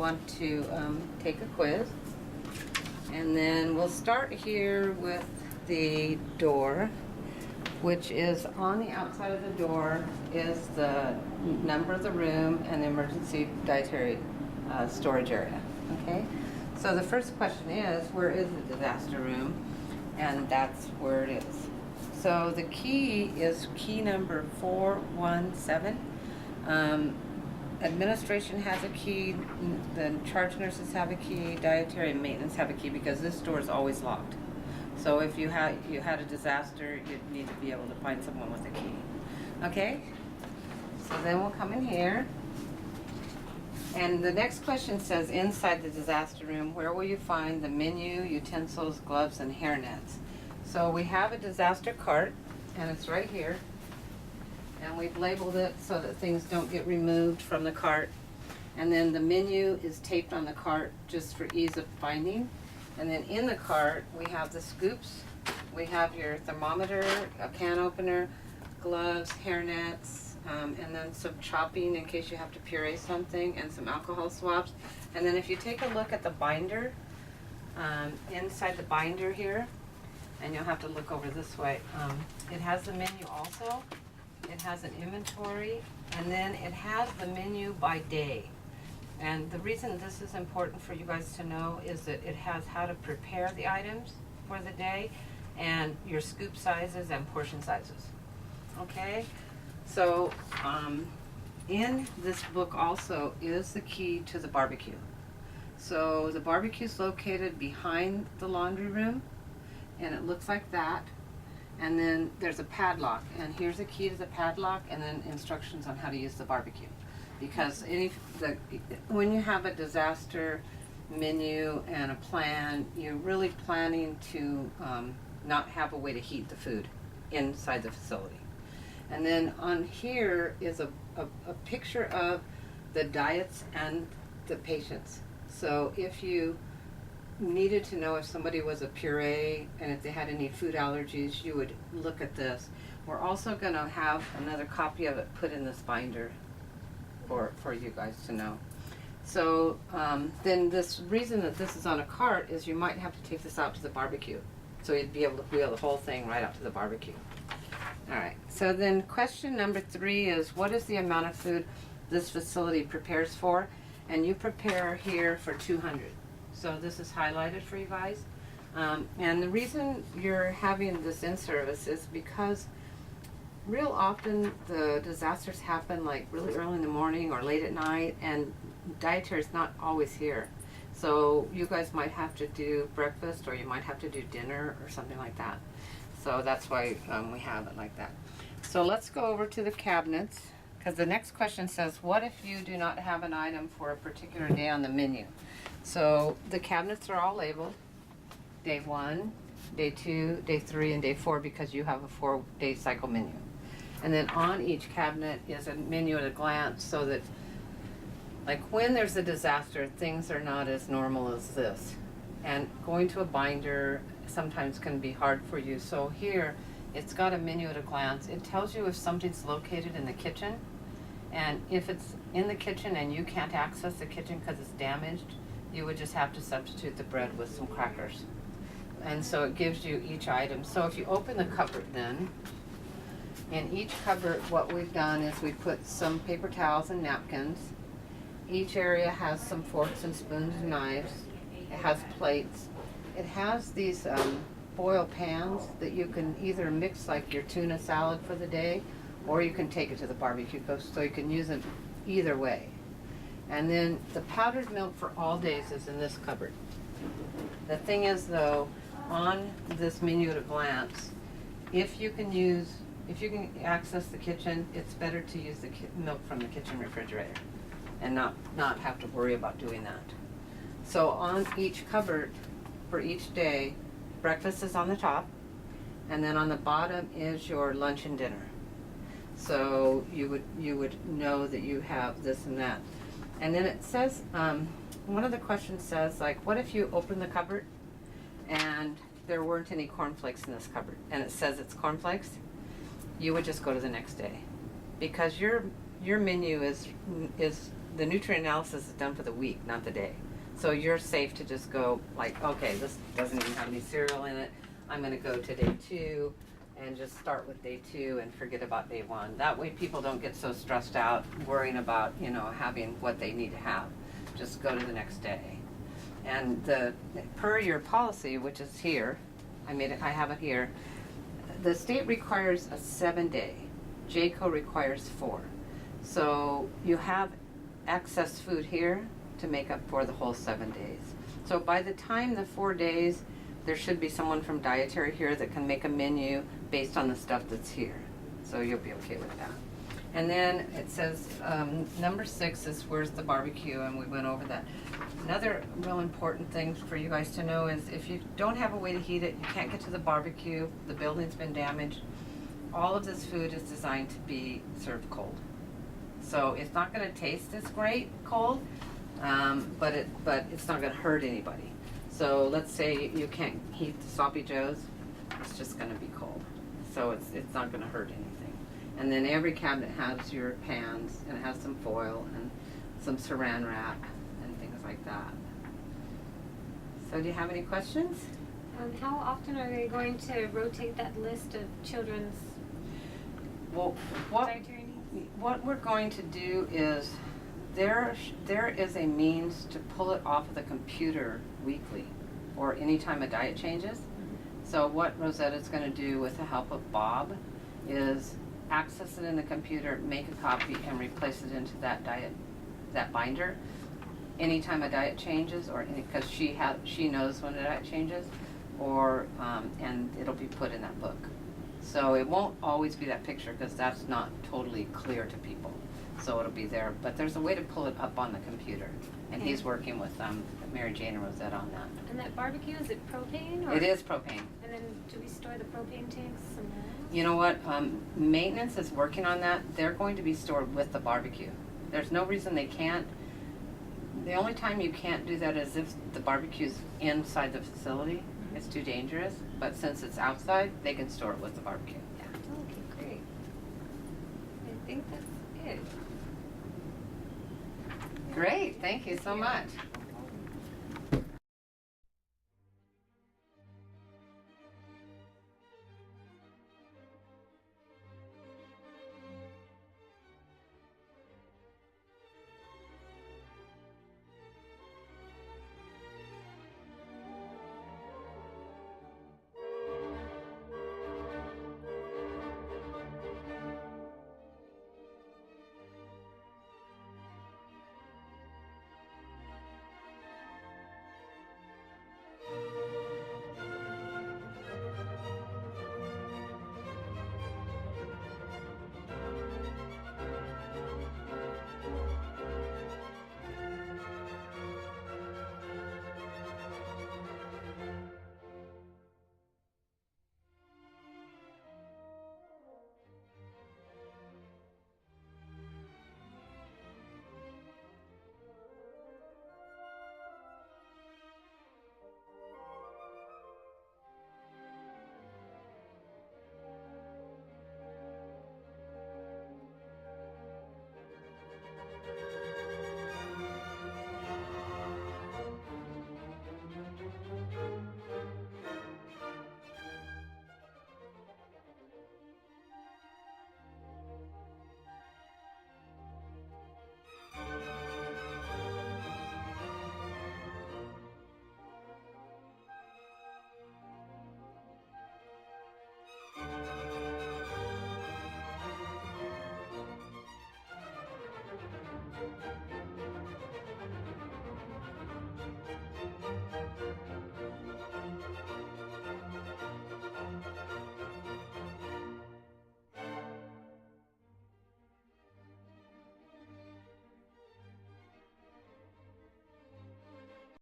want to take a quiz. And then we'll start here with the door, which is on the outside of the door is the number of the room and the emergency dietary storage area. Okay, so the first question is, where is the disaster room? And that's where it is. So the key is key number 417. Administration has a key, the charge nurses have a key, dietary and maintenance have a key, because this door is always locked. So if you had a disaster, you'd need to be able to find someone with a key. Okay? So then we'll come in here. And the next question says, inside the disaster room, where will you find the menu, utensils, gloves, and hairnets? So we have a disaster cart, and it's right here. And we've labeled it so that things don't get removed from the cart. And then the menu is taped on the cart just for ease of finding. And then in the cart, we have the scoops. We have your thermometer, a can opener, gloves, hairnets, and then some chopping in case you have to puree something, and some alcohol swabs. And then if you take a look at the binder, inside the binder here, and you'll have to look over this way, it has the menu also. It has an inventory, and then it has the menu by day. And the reason this is important for you guys to know is that it has how to prepare the items for the day, and your scoop sizes and portion sizes. Okay? So, in this book also is the key to the barbecue. So the barbecue is located behind the laundry room, and it looks like that. And then there's a padlock, and here's a key to the padlock, and then instructions on how to use the barbecue. Because when you have a disaster menu and a plan, you're really planning to not have a way to heat the food inside the facility. And then on here is a picture of the diets and the patients. So if you needed to know if somebody was a puree and if they had any food allergies, you would look at this. We're also going to have another copy of it put in this binder for you guys to know. So then this reason that this is on a cart is you might have to take this out to the barbecue. So you'd be able to wheel the whole thing right out to the barbecue. All right, so then question number 3 is, what is the amount of food this facility prepares for? And you prepare here for 200. So this is highlighted for you guys. And the reason you're having this in-service is because real often the disasters happen like really early in the morning or late at night, and dietary is not always here. So you guys might have to do breakfast, or you might have to do dinner or something like that. So that's why we have it like that. So let's go over to the cabinets, because the next question says, what if you do not have an item for a particular day on the menu? So the cabinets are all labeled, day 1, day 2, day 3, and day 4, because you have a 4-day cycle menu. And then on each cabinet is a menu at a glance, so that like when there's a disaster, things are not as normal as this. And going to a binder sometimes can be hard for you. So here, it's got a menu at a glance. It tells you if something's located in the kitchen, and if it's in the kitchen and you can't access the kitchen because it's damaged, you would just have to substitute the bread with some crackers. And so it gives you each item. So if you open the cupboard then, in each cupboard what we've done is we put some paper towels and napkins. Each area has some forks and spoons and knives. It has plates. It has these foil pans that you can either mix like your tuna salad for the day, or you can take it to the barbecue, so you can use it either way. And then the powdered milk for all days is in this cupboard. The thing is though, on this menu at a glance, if you can access the kitchen, it's better to use the milk from the kitchen refrigerator and not have to worry about doing that. So on each cupboard for each day, breakfast is on the top, and then on the bottom is your lunch and dinner. So you would know that you have this and that. And then it says, one of the questions says, like, what if you open the cupboard and there weren't any cornflakes in this cupboard, and it says it's cornflakes? You would just go to the next day, because your menu is the nutrient analysis is done for the week, not the day. So you're safe to just go like, okay, this doesn't even have any cereal in it. I'm gonna go to day 2 and just start with day 2 and forget about day 1. That way people don't get so stressed out worrying about, you know, having what they need to have. Just go to the next day. And per your policy, which is here, I have it here, the state requires a 7-day. JCO requires 4. So you have excess food here to make up for the whole 7 days. So by the time the 4 days, there should be someone from dietary here that can make a menu based on the stuff that's here. So you'll be okay with that. And then it says, number 6 is where's the barbecue, and we went over that. Another real important thing for you guys to know is if you don't have a way to heat it, you can't get to the barbecue, the building's been damaged, all of this food is designed to be served cold. So it's not gonna taste as great cold, but it's not gonna hurt anybody. So let's say you can't heat the sloppy joes, it's just gonna be cold. So it's not gonna hurt anything. And then every cabinet has your pans, and it has some foil and some saran wrap and things like that. So do you have any questions? How often are they going to rotate that list of children's Well, dietary needs? what we're going to do is there is a means to pull it off of the computer weekly or anytime a diet changes. So what Rosetta's going to do with the help of Bob is access it in the computer, make a copy, and replace it into that binder anytime a diet changes, or because she knows when a diet changes, or and it'll be put in that book. So it won't always be that picture because that's not totally clear to people. So it'll be there, but there's a way to pull it up on the computer, and he's working with Mary Jane and Rosetta on that. And that barbecue, is it propane? Or? It is propane. And then do we store the propane tanks somewhere else? You know what? Maintenance is working on that. They're going to be stored with the barbecue. There's no reason they can't. The only time you can't do that is if the barbecue's inside the facility. It's too dangerous. But since it's outside, they can store it with the barbecue. Yeah. Okay, great. I think that's it. Great. Thank you so much.